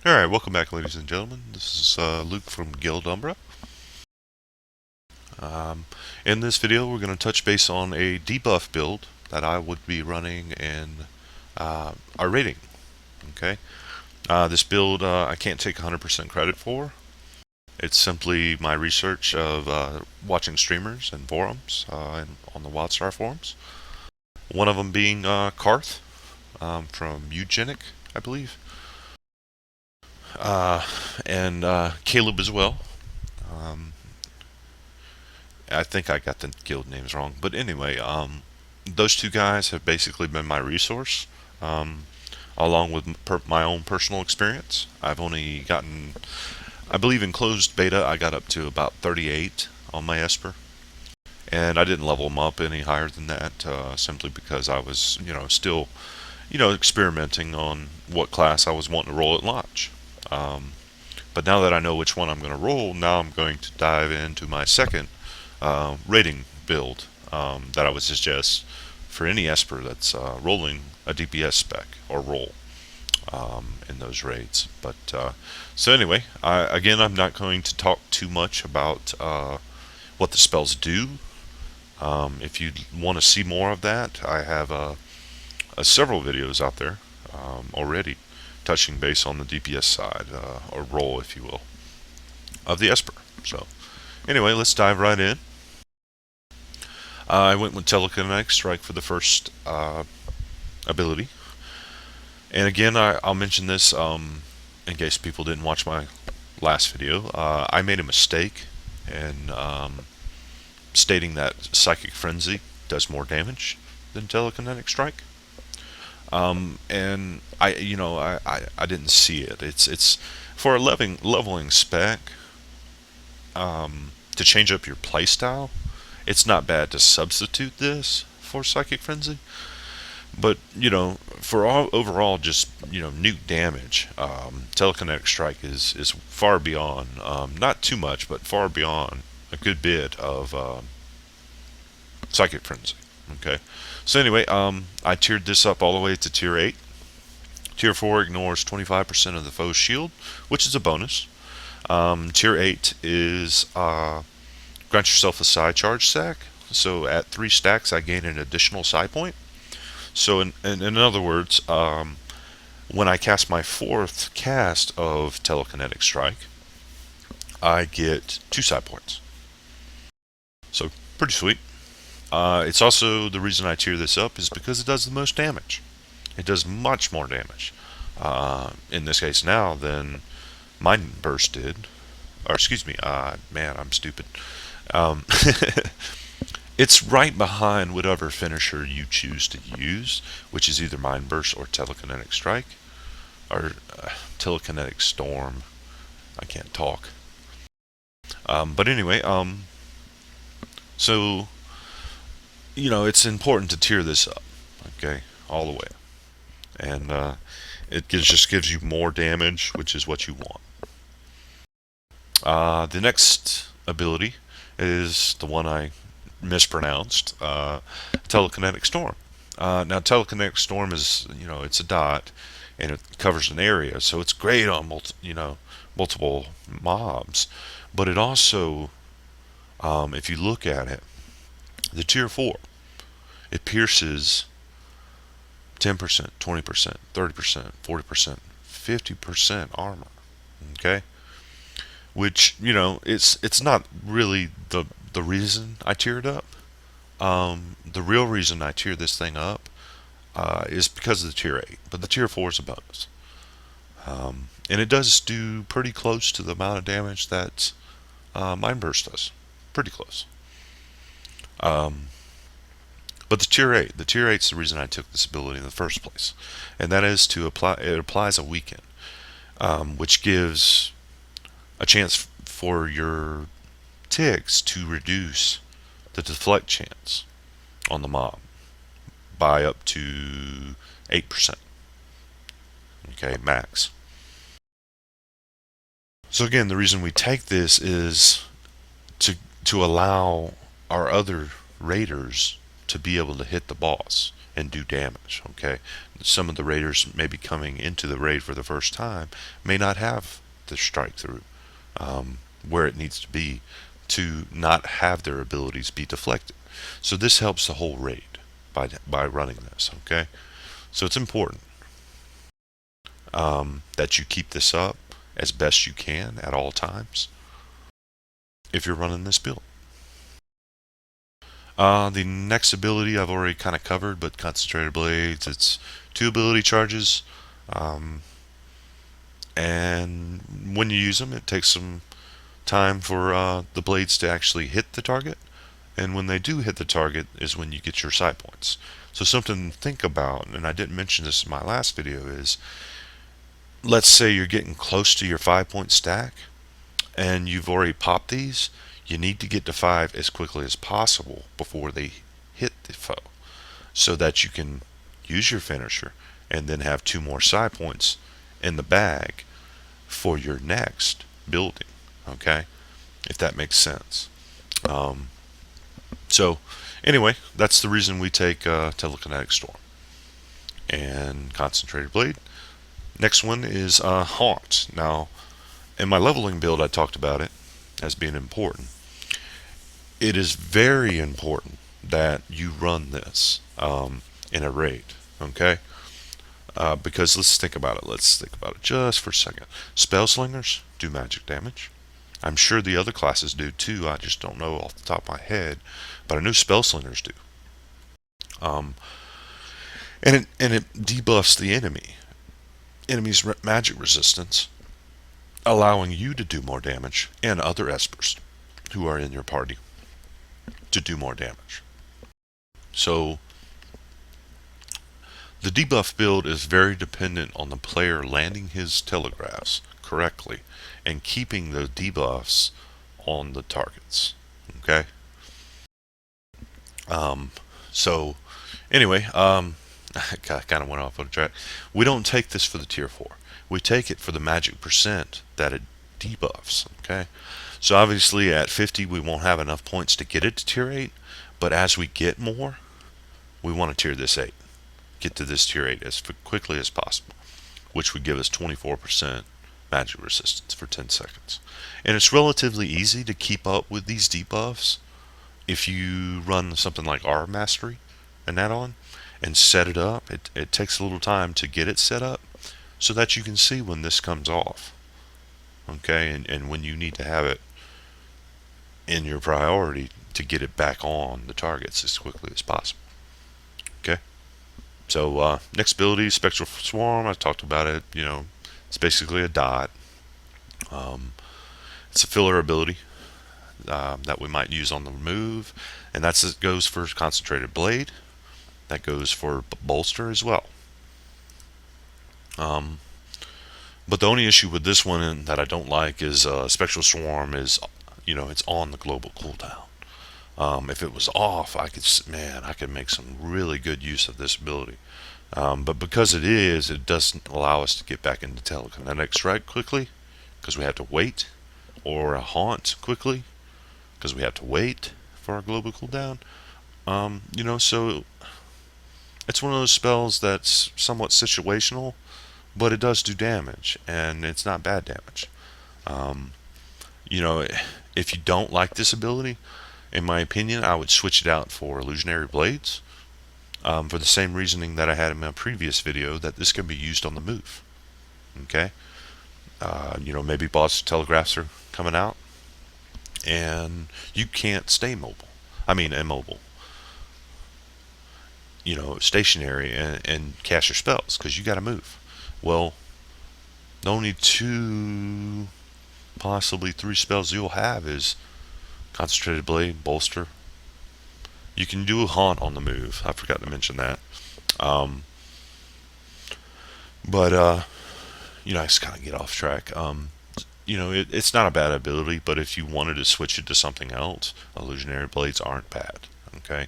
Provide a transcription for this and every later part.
Alright, welcome back, ladies and gentlemen. This is Luke from Guild Umbra. Um, in this video, we're going to touch base on a debuff build that I would be running in our rating. Okay, this build I can't take 100% credit for. It's simply my research of watching streamers and forums and on the WildStar forums. One of them being Karth from Eugenic, I believe, and Caleb as well. Um, I think I got the guild names wrong, but anyway, those two guys have basically been my resource, um, along with my own personal experience. I've only gotten, I believe in closed beta, I got up to about 38 on my Esper, and I didn't level them up any higher than that, simply because I was, still, experimenting on what class I was wanting to roll at launch. But now that I know which one I'm going to roll, now I'm going to dive into my second rating build that I would suggest for any Esper that's rolling a DPS spec or roll in those raids. But so anyway, again, I'm not going to talk too much about what the spells do. If you want to see more of that, I have several videos out there already touching base on the DPS side, or roll, if you will, of the Esper. So anyway, let's dive right in. I went with Telekinetic Strike for the first ability. And again, I'll mention this in case people didn't watch my last video. I made a mistake in stating that Psychic Frenzy does more damage than Telekinetic Strike. And I didn't see it. It's for a leveling spec, to change up your playstyle. It's not bad to substitute this for Psychic Frenzy, but for overall just nuke damage, Telekinetic Strike is far beyond, not too much, but far beyond a good bit of Psychic Frenzy. Okay, so anyway, I tiered this up all the way to tier 8. Tier 4 ignores 25% of the foe's shield, which is a bonus. Tier 8 is grant yourself a psi charge stack. So at 3 stacks, I gain an additional psi point. So in other words, when I cast my 4th cast of Telekinetic Strike, I get 2 psi points. So pretty sweet. It's also the reason I tier this up is because it does the most damage. It does much more damage, in this case now, than Mind Burst did. Or excuse me, man, I'm stupid. Um, it's right behind whatever finisher you choose to use, which is either Mind Burst or Telekinetic Strike, or Telekinetic Storm. I can't talk. But anyway, so it's important to tier this up, okay, all the way, and it just gives you more damage, which is what you want. The next ability is the one I mispronounced, Telekinetic Storm. Now, Telekinetic Storm is, it's a dot, and it covers an area, so it's great on multiple mobs. But it also, if you look at it, the tier 4, it pierces 10%, 20%, 30%, 40%, 50% armor. Okay? Which, it's not really the reason I tiered up. The real reason I tiered this thing up is because of the tier 8, but the tier 4 is a bonus. And it does do pretty close to the amount of damage that Mind Burst does. Pretty close. But the tier 8 is the reason I took this ability in the first place. And that is to apply, it applies a weaken, which gives a chance for your ticks to reduce the deflect chance on the mob by up to 8%. Okay, max. So again, the reason we take this is to allow our other raiders to be able to hit the boss and do damage. Okay, some of the raiders maybe coming into the raid for the first time may not have the strike through where it needs to be to not have their abilities be deflected. So this helps the whole raid by running this. Okay, so it's important that you keep this up as best you can at all times if you're running this build. The next ability I've already kind of covered, but Concentrated Blades, it's 2 ability charges, and when you use them, it takes some time for the blades to actually hit the target, and when they do hit the target is when you get your psi points. So something to think about, and I didn't mention this in my last video, is let's say you're getting close to your 5-point stack, and you've already popped these. You need to get to 5 as quickly as possible before they hit the foe, so that you can use your finisher and then have 2 more psi points in the bag for your next building. Okay, if that makes sense. So anyway, that's the reason we take Telekinetic Storm and Concentrated Blade. Next one is Haunt. Now, in my leveling build, I talked about it as being important. It is very important that you run this in a raid, okay? Because let's think about it. Let's think about it just for a second. Spell slingers do magic damage. I'm sure the other classes do too. I just don't know off the top of my head, but I know spell slingers do. And it debuffs the enemy's magic resistance, allowing you to do more damage and other espers who are in your party to do more damage. So the debuff build is very dependent on the player landing his telegraphs correctly and keeping the debuffs on the targets. Okay. So anyway, I kind of went off on a track. We don't take this for the tier 4. We take it for the magic percent that it debuffs. Okay. So obviously at 50 we won't have enough points to get it to tier 8, but as we get more, we want to tier this 8. Get to this tier 8 as quickly as possible, which would give us 24% magic resistance for 10 seconds. And it's relatively easy to keep up with these debuffs if you run something like R Mastery and that on and set it up. It takes a little time to get it set up so that you can see when this comes off. Okay, and when you need to have it in your priority to get it back on the targets as quickly as possible. Okay. So next ability, Spectral Swarm. I talked about it. You know, it's basically a dot. It's a filler ability that we might use on the move, and that goes for Concentrated Blade. That goes for Bolster as well. But the only issue with this one that I don't like is Spectral Swarm is, you know, it's on the global cooldown. If it was off, I could make some really good use of this ability. But because it doesn't allow us to get back into Telekinetic Strike quickly, because we have to wait, or a Haunt quickly, because we have to wait for our global cooldown. You know, so it's one of those spells that's somewhat situational, but it does do damage, and it's not bad damage. You know, if you don't like this ability, in my opinion, I would switch it out for Illusionary Blades, for the same reasoning that I had in my previous video, that this can be used on the move. Okay? You know, maybe boss telegraphs are coming out, and you can't stay immobile. You know, stationary and cast your spells, because you got to move. Well, the only 2, possibly 3 spells you'll have is Concentrated Blade, Bolster. You can do a Haunt on the move. I forgot to mention that. But you know, I just kind of get off track. You know, it's not a bad ability, but if you wanted to switch it to something else, Illusionary Blades aren't bad. Okay.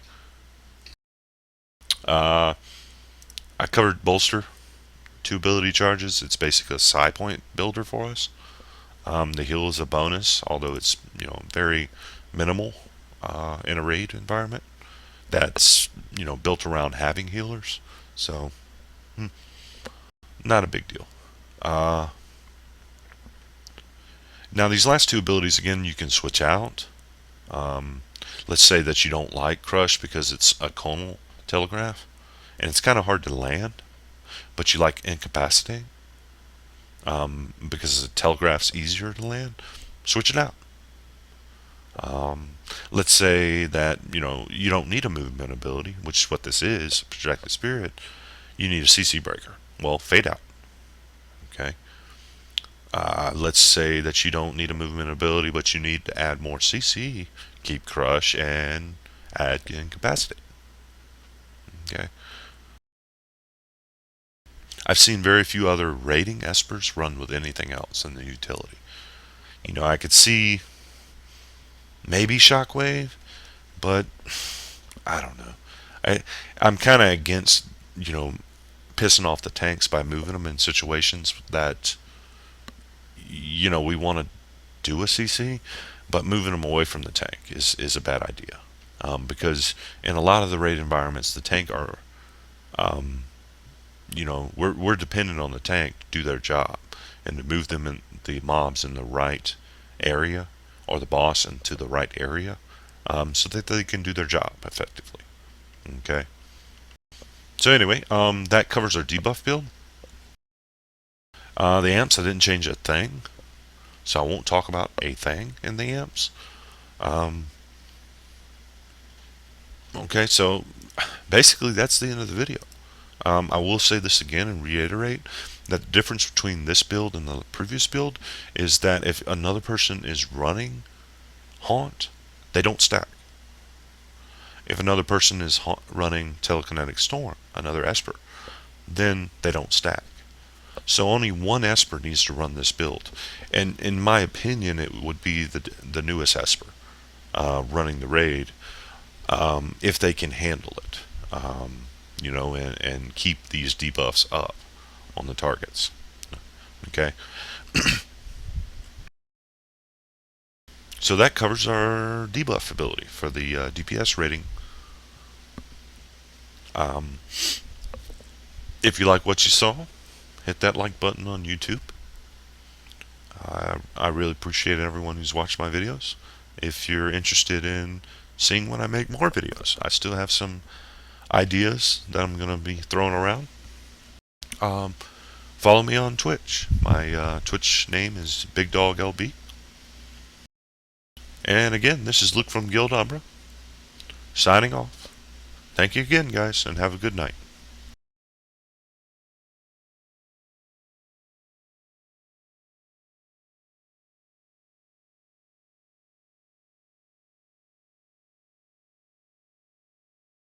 I covered Bolster. 2 ability charges. It's basically a psi point builder for us. The heal is a bonus, although it's, you know, very minimal in a raid environment. that's built around having healers. So not a big deal. Uh, Now these last two abilities again you can switch out. Um, let's say that you don't like Crush because it's a conal telegraph and it's kind of hard to land, but you like Incapacitate because the telegraph's easier to land. Switch it out. Let's say that you don't need a movement ability, which is what this is, Projected Spirit. You need a CC breaker. Well, fade out. Okay. Let's say that you don't need a movement ability, but you need to add more CC. Keep Crush and add Incapacitate. Okay. I've seen very few other raiding Espers run with anything else in the utility. I could see maybe Shockwave, but I don't know. I'm kind of against pissing off the tanks by moving them in situations that we want to do a CC, but moving them away from the tank is a bad idea. Because in a lot of the raid environments, the tank are, we're dependent on the tank to do their job and to move them in the mobs in the right area or the boss into the right area, so that they can do their job effectively. Okay. So anyway, that covers our debuff build. The amps, I didn't change a thing, so I won't talk about a thing in the amps. Okay, so basically that's the end of the video. I will say this again and reiterate that the difference between this build and the previous build is that if another person is running Haunt, they don't stack. If another person is running Telekinetic Storm, another Esper, then they don't stack. So only one Esper needs to run this build. And in my opinion, it would be the newest Esper running the raid, if they can handle it, and keep these debuffs up on the targets. Okay. So that covers our debuff ability for the DPS rating. If you like what you saw, hit that like button on YouTube. I really appreciate everyone who's watched my videos. If you're interested in seeing when I make more videos, I still have some ideas that I'm going to be throwing around. Follow me on Twitch. My Twitch name is Big Dog LB. And again, this is Luke from Guild Umbra, signing off. Thank you again, guys, and have a good night.